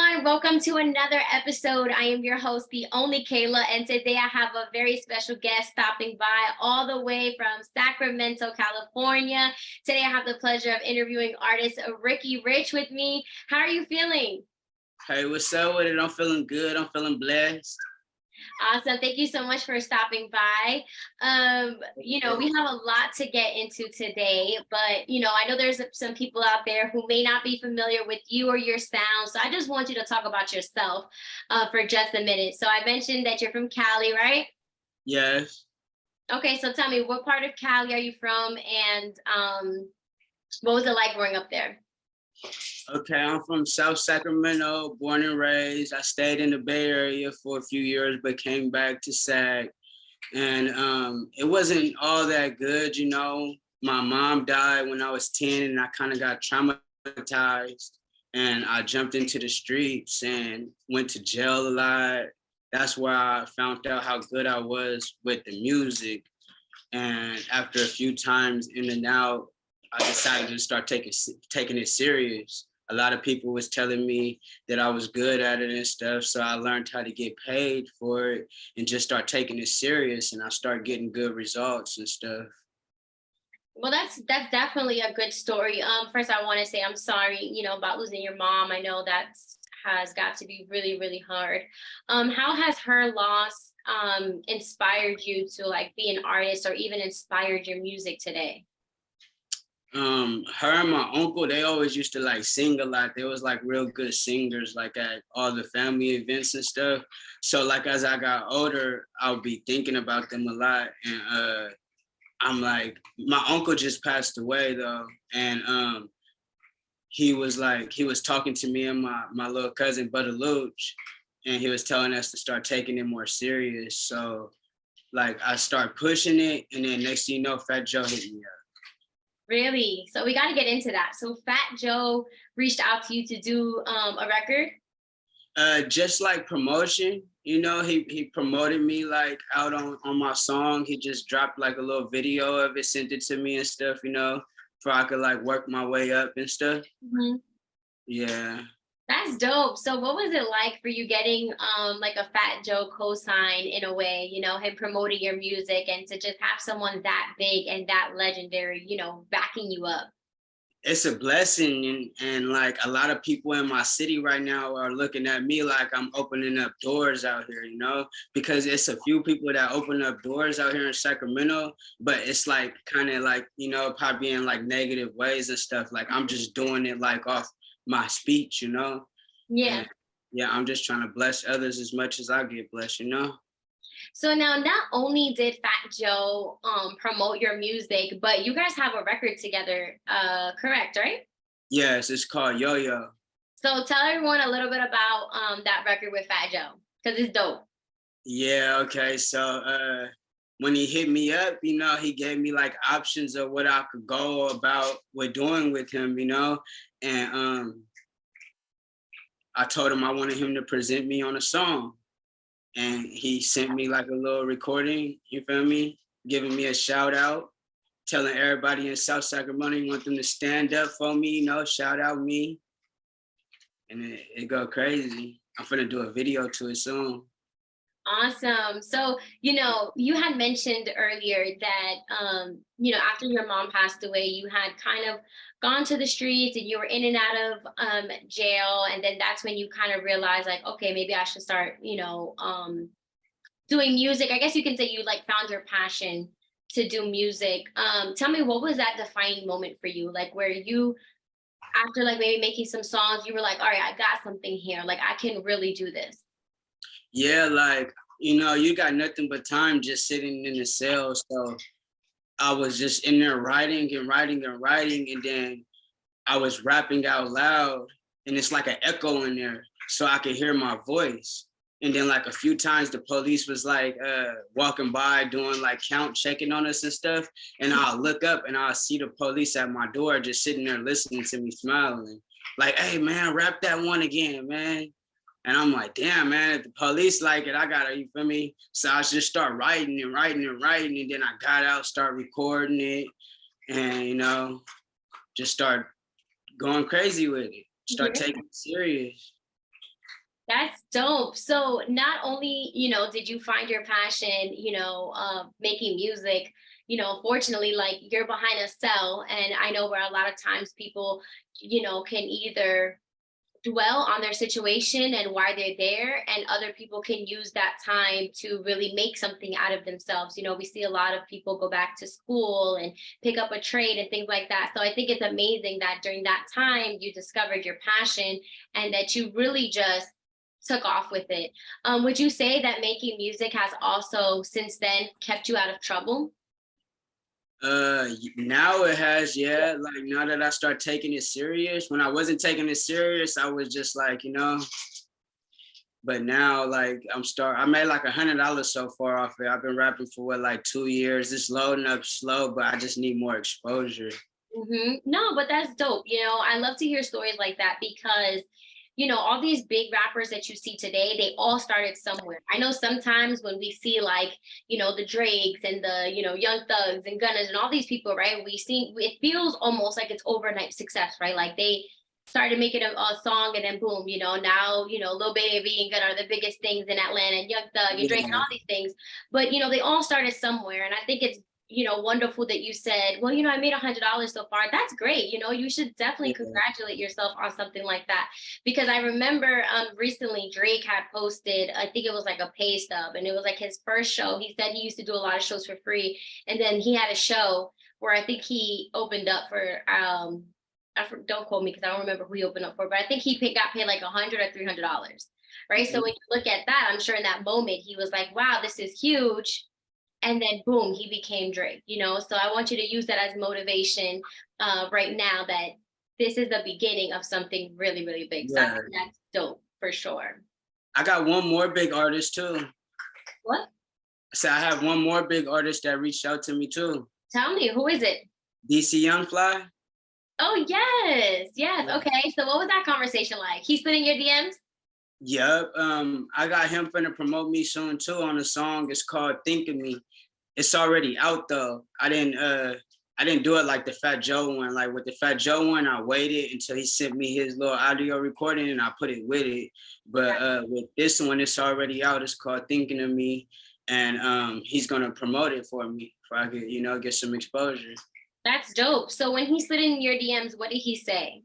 everyone. Welcome to another episode. I am your host, the only Kayla, and today I have a very special guest stopping by all the way from Sacramento, California. Today I have the pleasure of interviewing artist Rickey Rich with me. How are you feeling? Hey, what's up with it? I'm feeling good. I'm feeling blessed. Awesome. Thank you so much for stopping by. We have a lot to get into today, but I know there's some people out there who may not be familiar with you or your sound. So I just want you to talk about yourself for just a minute. So I mentioned that you're from Cali, right? Yes. Okay, so tell me, what part of Cali are you from, and what was it like growing up there? Okay, I'm from South Sacramento, born and raised. I stayed in the Bay Area for a few years, but came back to Sac. And it wasn't all that good, you know. My mom died when I was 10 and I kind of got traumatized. And I jumped into the streets and went to jail a lot. That's where I found out how good I was with the music. And after a few times in and out, I decided to start taking it serious. A lot of people was telling me that I was good at it and stuff, so I learned how to get paid for it and just start taking it serious, and I start getting good results and stuff. Well, that's definitely a good story. First, I want to say I'm sorry, about losing your mom. I know that has got to be really, really hard. How has her loss inspired you to like be an artist, or even inspired your music today? Her and my uncle, they always used to like sing a lot. They was like real good singers, like at all the family events and stuff. So like as I got older, I'll be thinking about them a lot. And I'm like, my uncle just passed away though. And he was talking to me and my little cousin Butter Luch, and he was telling us to start taking it more serious. So like I start pushing it, and then next thing you know, Fat Joe hit me up. Really? So we got to get into that. So Fat Joe reached out to you to do a record? Just like promotion, you know, he promoted me like out on my song. He just dropped like a little video of it, sent it to me and stuff, you know, for I could like work my way up and stuff. Hmm. Yeah. That's dope. So what was it like for you getting like a Fat Joe cosign in a way, him promoting your music, and to just have someone that big and that legendary, backing you up? It's a blessing, and like a lot of people in my city right now are looking at me like I'm opening up doors out here, you know, because it's a few people that open up doors out here in Sacramento, but it's like kind of like, you know, probably in like negative ways and stuff. Like I'm just doing it like off my speech, you know. Yeah. And yeah, I'm just trying to bless others as much as I get blessed, you know. So now not only did Fat Joe promote your music, but you guys have a record together, correct, right? Yes, it's called Yo Yo. So tell everyone a little bit about that record with Fat Joe, because it's dope. Yeah, okay. So when he hit me up, you know, he gave me like options of what I could go about with doing with him, you know. And I told him I wanted him to present me on a song. And he sent me like a little recording, you feel me? Giving me a shout out, telling everybody in South Sacramento he want them to stand up for me, you know, shout out me. And it go crazy. I'm finna do a video to it soon. Awesome. So, you had mentioned earlier that, after your mom passed away, you had kind of gone to the streets and you were in and out of jail. And then that's when you kind of realized, like, okay, maybe I should start, doing music. I guess you can say you like found your passion to do music. Tell me, what was that defining moment for you? Like, where you, after like maybe making some songs, you were like, all right, I got something here. Like, I can really do this. Yeah, like, you know, you got nothing but time just sitting in the cell. So I was just in there writing and writing and writing. And then I was rapping out loud, and it's like an echo in there. So I could hear my voice. And then like a few times the police was like walking by doing like count checking on us and stuff. And I'll look up and I'll see the police at my door just sitting there listening to me smiling. Like, hey man, rap that one again, man. And I'm like, damn, man, if the police like it, I gotta, you feel me? So I just start writing and writing and writing. And then I got out, start recording it, and, you know, just start going crazy with it. Start taking it serious. That's dope. So not only, did you find your passion, making music, fortunately, like you're behind a cell. And I know where a lot of times people, can either dwell on their situation and why they're there, and other people can use that time to really make something out of themselves. We see a lot of people go back to school and pick up a trade and things like that. So I think it's amazing that during that time you discovered your passion and that you really just took off with it. Would you say that making music has also since then kept you out of trouble? Now it has, yeah. Like now that I start taking it serious, when I wasn't taking it serious, I was just like, but now like I made like $100 so far off it. I've been rapping for what, like 2 years. It's loading up slow, but I just need more exposure. No, but that's dope. I love to hear stories like that because, all these big rappers that you see today, they all started somewhere. I know sometimes when we see like, the Drakes and the, Young Thugs and Gunners and all these people, right? It feels almost like it's overnight success, right? Like they started making a song and then boom, now, Lil Baby and Gunna are the biggest things in Atlanta and Young Thug and Drake and Yeah, all these things. But, they all started somewhere. And I think it's wonderful that you said, well, I made $100 so far. That's great. You should definitely yeah, congratulate yourself on something like that. Because I remember recently Drake had posted, I think it was like a pay stub, and it was like his first show. He said he used to do a lot of shows for free. And then he had a show where I think he opened up for don't quote me because I don't remember who he opened up for, but I think got paid like $100 or $300. Right. So mhm, when you look at that, I'm sure in that moment he was like, wow, this is huge, and then boom, he became Drake. So I want you to use that as motivation right now, that this is the beginning of something really, really big. So I yeah. think that's dope for sure. I got one more big artist too. What? So I have one more big artist that reached out to me too. Tell me, who is it? DC Young Fly. Oh, yes. Yes. Okay. So what was that conversation like? He's put in your DMs? Yep. I got him finna promote me soon too on a song. It's called Think of Me. It's already out though. I didn't do it like the Fat Joe one. Like with the Fat Joe one, I waited until he sent me his little audio recording and I put it with it. But with this one, it's already out. It's called Thinking of Me. And he's gonna promote it for me so I could, get some exposure. That's dope. So when he slid in your DMs, what did he say?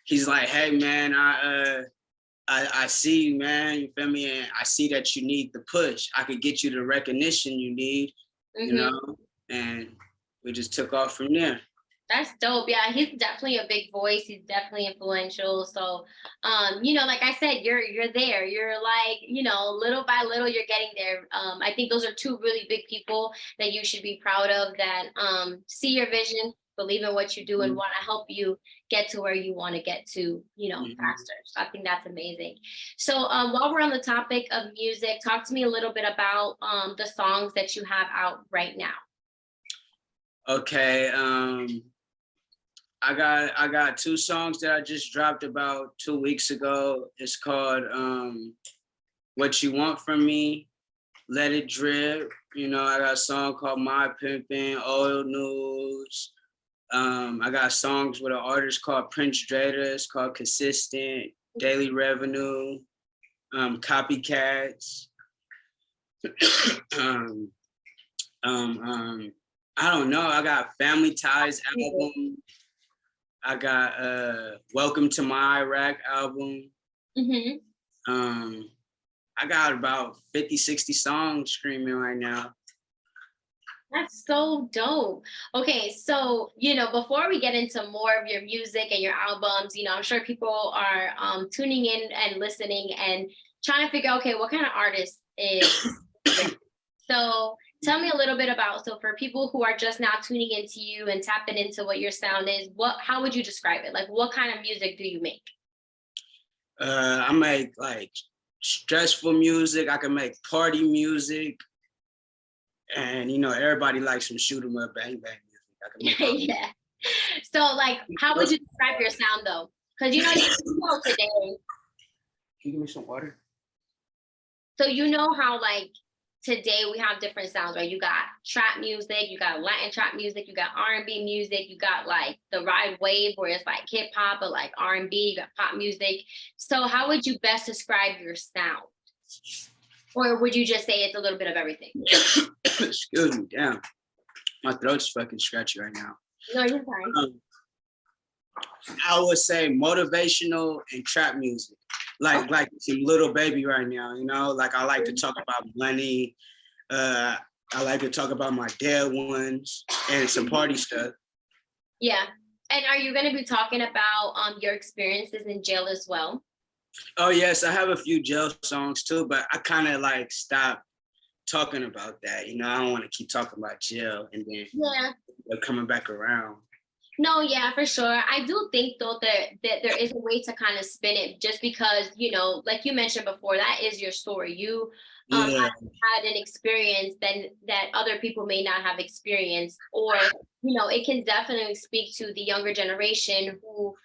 He's like, hey man, I see you, man. You feel me? And I see that you need the push. I could get you the recognition you need, you Mhm. know, and we just took off from there. That's dope. Yeah, he's definitely a big voice. He's definitely influential. So, like I said, you're there. You're like, little by little, you're getting there. I think those are two really big people that you should be proud of. That see your vision, believe in what you do, and Mhm, want to help you get to where you want to get to, mhm. faster. So I think that's amazing. So while we're on the topic of music, talk to me a little bit about the songs that you have out right now. Okay, I got two songs that I just dropped about 2 weeks ago. It's called What You Want From Me, Let It Drip. I got a song called My Pimpin', Old News. I got songs with an artist called Prince Drada. It's called Consistent, Daily Revenue, Copycats. um, I don't know. I got Family Ties album. I got Welcome to My Iraq album. Mhm. Um, I got about 50, 60 songs screaming right now. That's so dope. Okay, so before we get into more of your music and your albums, I'm sure people are tuning in and listening and trying to figure out, okay, what kind of artist is Rick? So tell me a little bit about, so for people who are just now tuning into you and tapping into what your sound is, how would you describe it? Like, what kind of music do you make? I make like stressful music. I can make party music. And everybody likes some shoot 'em up, bang bang music. I can make all. Yeah. So like, how would you describe your sound though? Because today, Can you give me some water? so how like today we have different sounds, right? You got trap music, you got Latin trap music, you got R&B music, you got like the ride wave where it's like hip hop, but like R&B, you got pop music. So how would you best describe your sound? Or would you just say it's a little bit of everything? Excuse me, damn. My throat's fucking scratchy right now. No, you're fine. I would say motivational and trap music. Like some little baby right now, you know? Like I like to talk about money. I like to talk about my dead ones and some party stuff. Yeah. And are you going to be talking about your experiences in jail as well? Oh yes, I have a few jail songs too, but I kind of like stopped talking about that. You know, I don't want to keep talking about jail and then Yeah. coming back around. No, yeah, for sure. I do think though that there is a way to kind of spin it, just because, you know, like you mentioned before, that is your story. You Yeah, had an experience that other people may not have experienced, or, you know, it can definitely speak to the younger generation who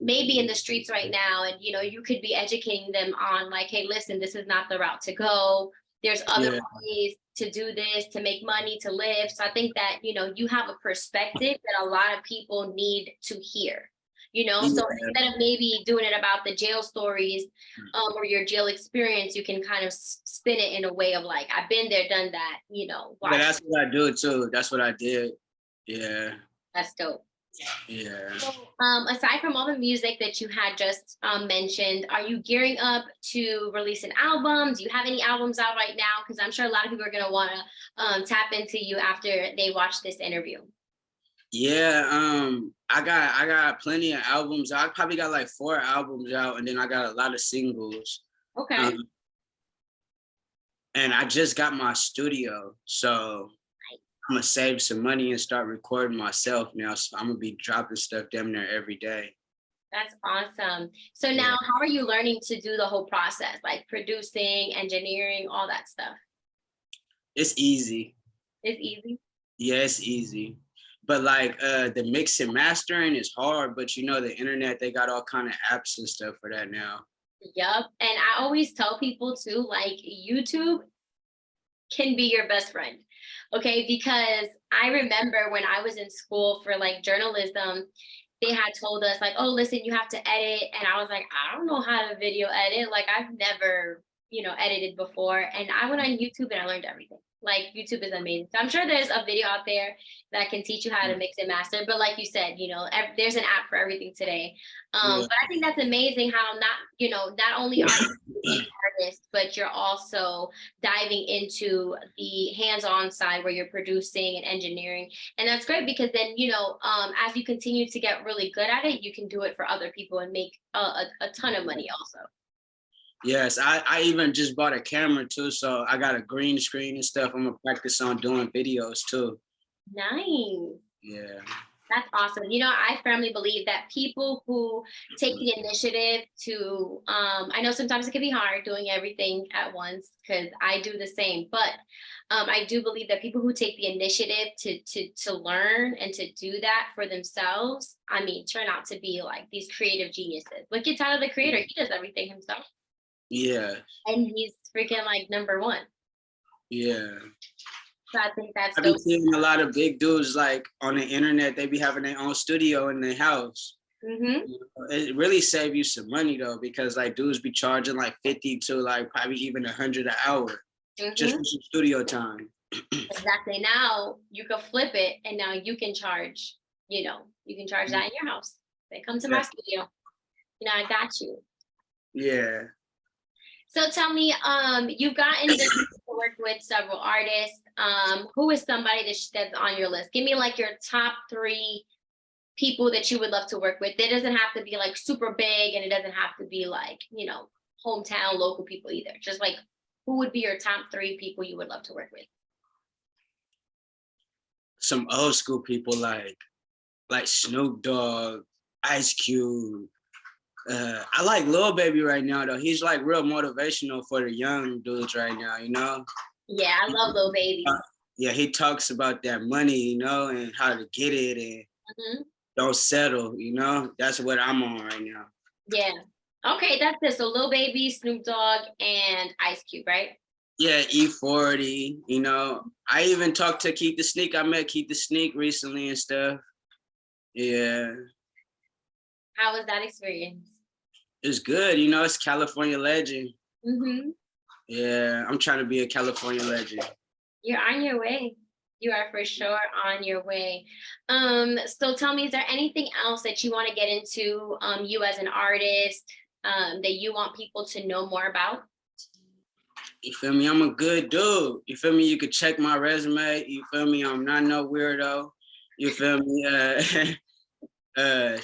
may be in the streets right now, and, you know, you could be educating them on like, hey, listen, this is not the route to go. There's other yeah, ways to do this, to make money, to live. So I think that, you know, you have a perspective that a lot of people need to hear, you know. So yeah. instead of maybe doing it about the jail stories, or your jail experience, you can kind of spin it in a way of like, I've been there, done that, you know. Yeah, Watch. that's what I do too. That's what I did. Yeah, That's dope. yeah. So, aside from all the music that you had just mentioned, are you gearing up to release an album? Do you have any albums out right now? Because I'm sure a lot of people are going to want to tap into you after they watch this interview. Yeah, I got plenty of albums. I probably got like 4 albums out, and then I got a lot of singles. Okay. Um, and I just got my studio, so I'm gonna save some money and start recording myself now. So I'm gonna be dropping stuff damn near every day. That's awesome. So Yeah, now, how are you learning to do the whole process, like producing, engineering, all that stuff? it's easy. It's easy. Yeah, it's easy. But like the mix and mastering is hard, but you know the internet, they got all kind of apps and stuff for that now. Yup. And I always tell people too, like YouTube can be your best friend. Okay. Because I remember when I was in school for like journalism, they had told us like, oh, listen, you have to edit. And I was like, I don't know how to video edit. Like I've never, you know, edited before. And I went on YouTube and I learned everything. Like YouTube is amazing. So I'm sure there's a video out there that can teach you how to mix and master. But like you said, you know, there's an app for everything today. Yeah. But I think that's amazing how not, you know, not only are you an artist, but you're also diving into the hands-on side where you're producing and engineering. And that's great because then, you know, as you continue to get really good at it, you can do it for other people and make a ton of money also. Yes, I even just bought a camera too, so I got a green screen and stuff. I'm gonna practice on doing videos too. Nice. Yeah. That's awesome. You know, I firmly believe that people who take the initiative to, I know sometimes it can be hard doing everything at once because I do the same, but I do believe that people who take the initiative to learn and to do that for themselves, I mean, turn out to be like these creative geniuses. Look at Tyler the Creator; he does everything himself, Yeah. and he's freaking like number one. Yeah. So I think that's I be dope. seeing a lot of big dudes like on the internet, they be having their own studio in their house. Hmm. It really save you some money though, because like dudes be charging like 50 to like probably even 100 an hour just Hmm. for some studio time. Exactly. Now you can flip it and now you can charge, you know, you can charge that in your house. They come to Yeah. my studio. You know, I got you. Yeah. So tell me, you've gotten this to work with several artists. Who is somebody that's on your list? Give me like your top 3 people that you would love to work with. It doesn't have to be like super big and it doesn't have to be like, you know, hometown local people either. Just like who would be your top 3 people you would love to work with? Some old school people like Snoop Dogg, Ice Cube. I like Lil Baby right now though. He's like real motivational for the young dudes right now, you know? Yeah, I love Lil Baby. Yeah, he talks about that money, you know, and how to get it and Hmm. don't settle, you know? That's what I'm on right now. Yeah. Okay, that's it. So Lil Baby, Snoop Dogg, and Ice Cube, right? Yeah, E40, you know. I even talked to Keith the Sneak. I met Keith the Sneak recently and stuff. Yeah, How was that experience? it's good, you know, it's California legend. Mm-hmm. Yeah, I'm trying to be a California legend. You're on your way. You are for sure on your way. So tell me, is there anything else that you want to get into, you as an artist, that you want people to know more about? You feel me? I'm a good dude. You feel me? You could check my resume. You feel me? I'm not no weirdo. You feel me?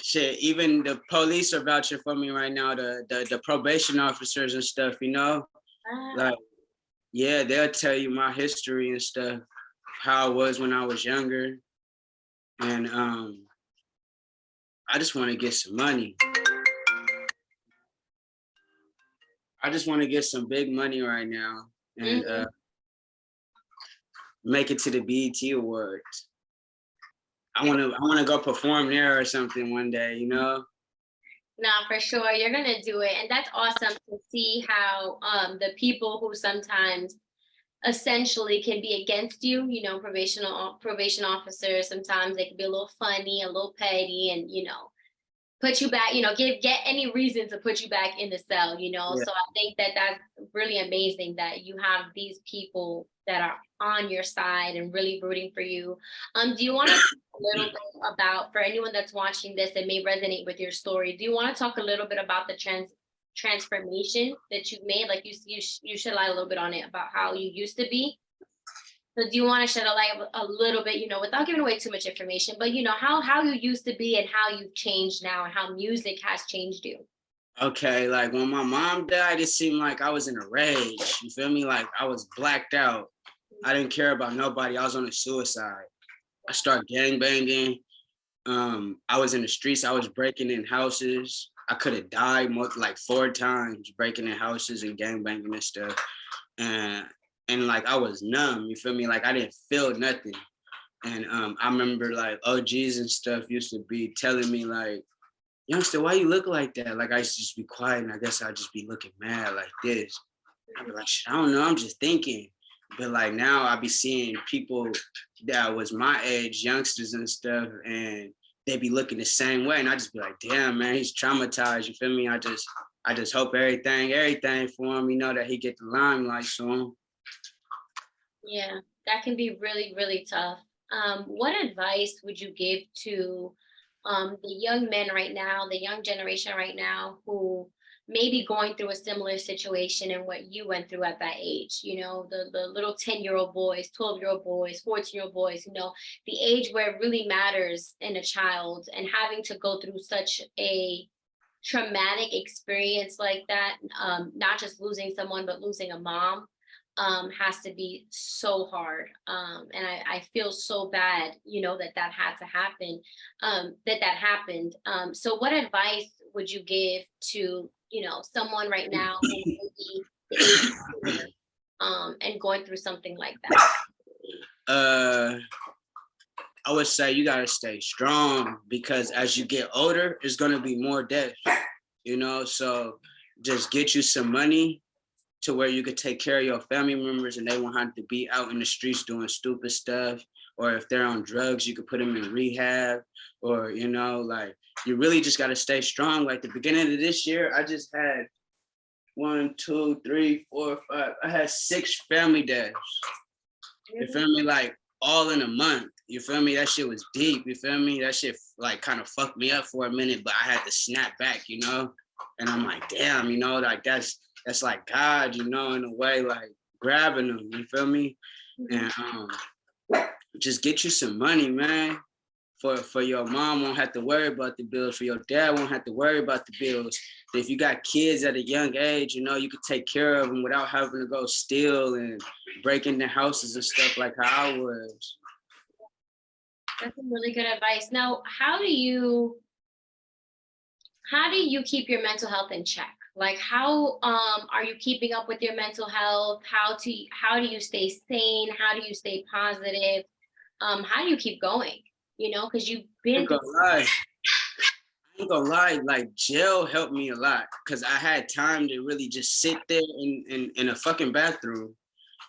Shit, even the police are vouching for me right now, the probation officers and stuff, you know? Ah, Like, yeah, they'll tell you my history and stuff, how I was when I was younger. And I just want to get some money. I just want to get some big money right now and mhm. make it to the BET Awards. I wanna go perform there or something one day, you know? Nah, for sure. You're gonna do it. And that's awesome to see how the people who sometimes essentially can be against you, probation officers, sometimes they can be a little funny, a little petty, and put you back, get any reason to put you back in the cell, Yeah, so I think that that's really amazing that you have these people that are on your side and really rooting for you. Do you want to talk a little bit about, for anyone that's watching this that may resonate with your story, do you want to talk a little bit about the transformation that you've made? Like you shed light a little bit on it about how you used to be. So do you want to shed a light a little bit, without giving away too much information, but how you used to be and how you've changed now and how music has changed you? okay, like when my mom died, it seemed like I was in a rage. You feel me? Like I was blacked out. I didn't care about nobody. I was on a suicide. I started gang banging. I was in the streets. I was breaking in houses. I could have died like 4 times breaking in houses and gang banging and stuff. And and like I was numb. You feel me? Like I didn't feel nothing. And I remember like OGs and stuff used to be telling me like, youngster, why you look like that? Like I used to just be quiet and I guess I'd just be looking mad like this. I'd be like, I don't know, I'm just thinking. But like now I be seeing people that was my age, youngsters and stuff, and they be looking the same way. And I just be like, damn, man, he's traumatized. You feel me? I just hope everything for him, that he get the limelight soon. Yeah, that can be really, really tough. What advice would you give to the young men right now, the young generation right now, who may be going through a similar situation and what you went through at that age? The little 10-year-old boys, 12-year-old boys, 14-year-old boys, the age where it really matters in a child, and having to go through such a traumatic experience like that, not just losing someone, but losing a mom, has to be so hard. And I feel so bad, that had to happen, that happened. So what advice would you give to, someone right now who may be the age of your, and going through something like that? Uh I would say you gotta stay strong because as you get older, it's gonna be more death, So just get you some money to where you could take care of your family members and they won't have to be out in the streets doing stupid stuff. Or if they're on drugs, you could put them in rehab. Or, like you really just gotta stay strong. Like the beginning of this year, I just had 1, 2, 3, 4, 5. I had 6 family deaths. You feel me? Like all in a month. You feel me? That shit was deep. You feel me? That shit like kind of fucked me up for a minute, but I had to snap back. And I'm like, damn, like that's like God, in a way, like grabbing them. You feel me? And just get you some money, man. For your mom won't have to worry about the bills. For your dad won't have to worry about the bills. If you got kids at a young age, you could take care of them without having to go steal and break into houses and stuff like how I was. That's some really good advice. Now, how do you keep your mental health in check? Like how are you keeping up with your mental health? How do you stay sane? How do you stay positive? How do you keep going? Because you've I been ain't through. gonna lie. I ain't gonna lie, like jail helped me a lot because I had time to really just sit there in a fucking bathroom.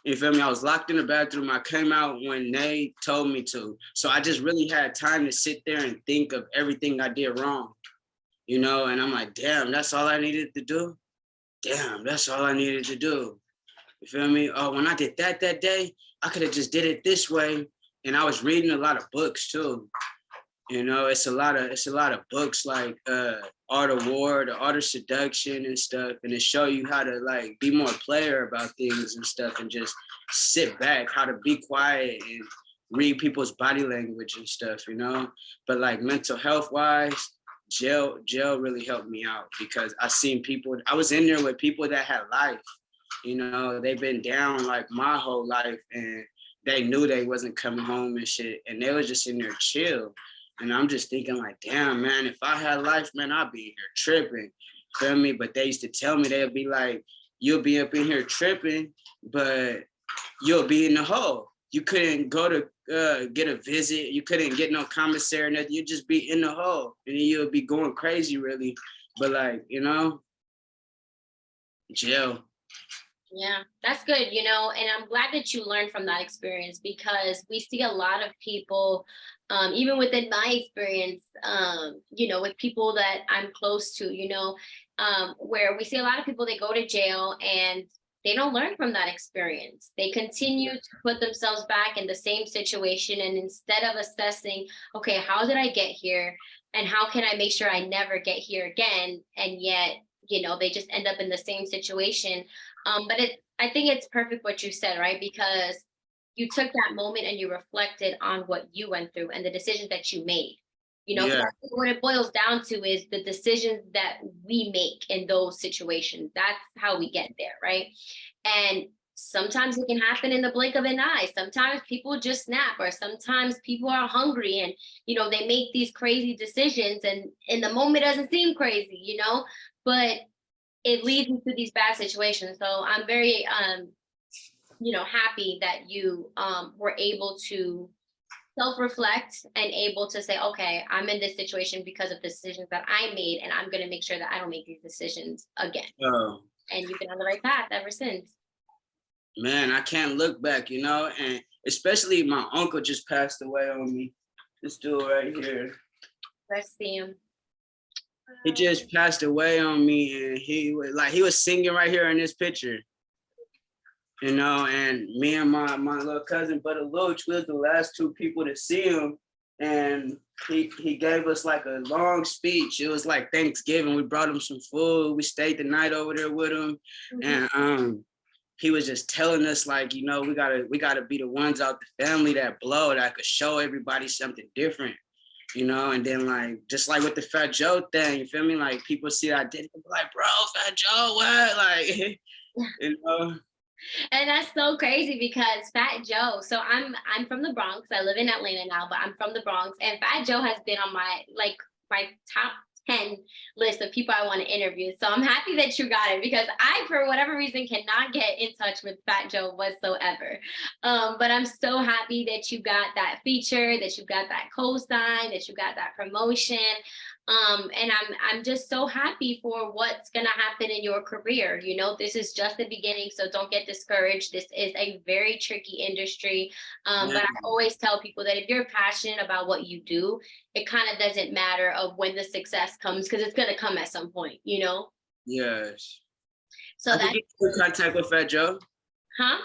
You feel me? I was locked in the bathroom. I came out when they told me to. So I just really had time to sit there and think of everything I did wrong, you know? And I'm like, damn, that's all I needed to do? Damn, that's all I needed to do. You feel me? Oh, when I did that day, I could have just did it this way. And I was reading a lot of books too. You know, it's a lot of books like Art of War, the Art of Seduction and stuff, and it show you how to like be more player about things and stuff, and just sit back, how to be quiet and read people's body language and stuff, you know. But like mental health wise, jail really helped me out because I seen people. I was in there with people that had life, you know. They've been down like my whole life, and they knew they wasn't coming home and shit, and they was just in there chill. And I'm just thinking like, damn, man, if I had life, man, I'd be here tripping. Feel me? But they used to tell me, they'd be like, you'll be up in here tripping, but you'll be in the hole. You couldn't go to get a visit. You couldn't get no commissary, nothing. You'd just be in the hole. And then you'll be going crazy, really. But like, you know, jail. Yeah, that's good, you know, and I'm glad that you learned from that experience because we see a lot of people, even within my experience, you know, with people that I'm close to, you know, where we see a lot of people, they go to jail and they don't learn from that experience. They continue to put themselves back in the same situation. And instead of assessing, okay, how did I get here? And how can I make sure I never get here again? And yet, you know, they just end up in the same situation. But I think it's perfect what you said, right? Because you took that moment and you reflected on what you went through and the decisions that you made. You know, 'cause Yeah, I think what it boils down to is the decisions that we make in those situations. That's how we get there, right? And sometimes it can happen in the blink of an eye. Sometimes people just snap, or sometimes people are hungry and, you know, they make these crazy decisions and in the moment it doesn't seem crazy, you know, but it leads me to these bad situations. So I'm very, you know, happy that you were able to self-reflect and able to say, okay, I'm in this situation because of the decisions that I made, and I'm going to make sure that I don't make these decisions again. oh, And you've been on the right path ever since. man, I can't look back, you know, and especially my uncle just passed away on me. This dude right here. Let's see him. He just passed away on me, and he was singing right here in this picture, you know. And me and my little cousin Butter Loach, we was the last two people to see him, and he gave us like a long speech. It was like Thanksgiving. We brought him some food. We stayed the night over there with him, and he was just telling us like, you know, we gotta be the ones out the family that blow, that could show everybody something different. You know, and then like, just like with the Fat Joe thing, you feel me? Like people see I did it, like, bro, Fat Joe, what? Like, you know? And that's so crazy because Fat Joe, so I'm from the Bronx. I live in Atlanta now, but I'm from the Bronx. And Fat Joe has been on my top 10 list of people I want to interview. So I'm happy that you got it because I, for whatever reason, cannot get in touch with Fat Joe whatsoever. But I'm so happy that you got that feature, that you got that co-sign, that you got that promotion. And I'm just so happy for what's gonna happen in your career. You know, this is just the beginning, so don't get discouraged. This is a very tricky industry. But I always tell people that if you're passionate about what you do, it kind of doesn't matter of when the success comes because it's gonna come at some point, you know? Yes. So I could that's get you in contact with Fat Joe. huh?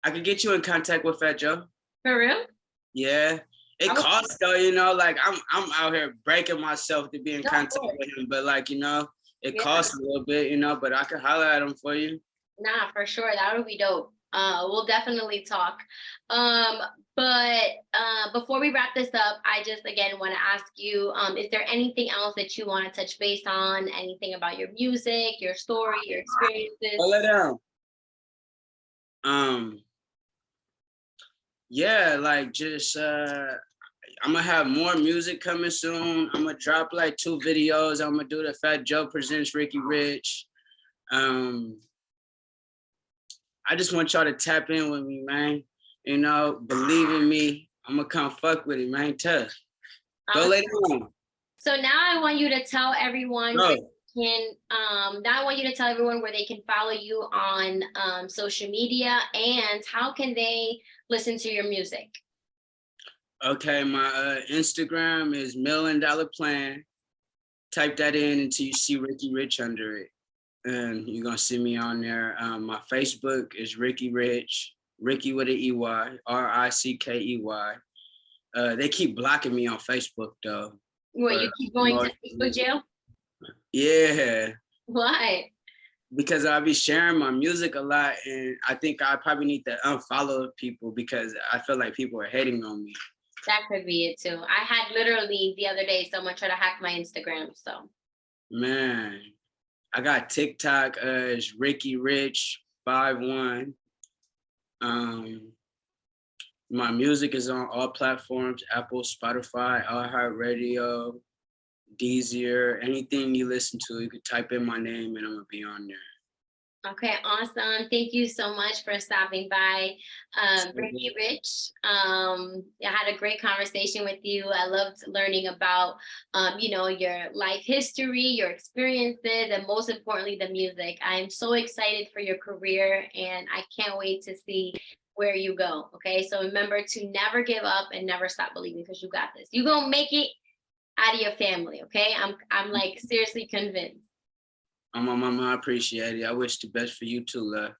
I could get you in contact with Fat Joe. For real? Yeah. It costs though, you know, like I'm out here breaking myself to be in contact with him, but like, you know, it costs a little bit, you know, but I can holler at him for you. Nah, for sure. That would be dope. We'll definitely talk. But before we wrap this up, I just again want to ask you, is there anything else that you want to touch base on? Anything about your music, your story, your experiences? Hold it down. Yeah, like just I'm gonna have more music coming soon. I'm gonna drop like 2 videos. I'm gonna do the Fat Joe presents Ricky Rich. I just want y'all to tap in with me, man. You know, believe in me. I'm gonna come fuck with it, man. Tough. Go lay down. So now I want you to tell everyone Go. your can, now I want you to tell everyone where they can follow you on social media and how can they listen to your music. Okay, my Instagram is $1,000,000 Plan. Type that in until you see Ricky Rich under it, and you're gonna see me on there. My Facebook is Ricky Rich, Ricky with an EY, Rickey. They keep blocking me on Facebook though. Where for you keep going to Facebook jail? Yeah, Why? because I be sharing my music a lot, and I think I probably need to unfollow people because I feel like people are hating on me. That could be it too. I had literally the other day someone try to hack my Instagram. So Man, I got TikTok as Ricky Rich 51. My music is on all platforms: Apple, Spotify, iHeartRadio, Deezer, anything you listen to. You could type in my name and I'm gonna be on there. okay, awesome. Thank you so much for stopping by, Ricky Rich. I had a great conversation with you. I loved learning about, your life history, your experiences, and most importantly, the music. I'm so excited for your career, and I can't wait to see where you go. Okay, so remember to never give up and never stop believing because you got this. You're gonna make it out of your family. Okay, I'm like seriously convinced. My mama, I appreciate it. I wish the best for you too, love.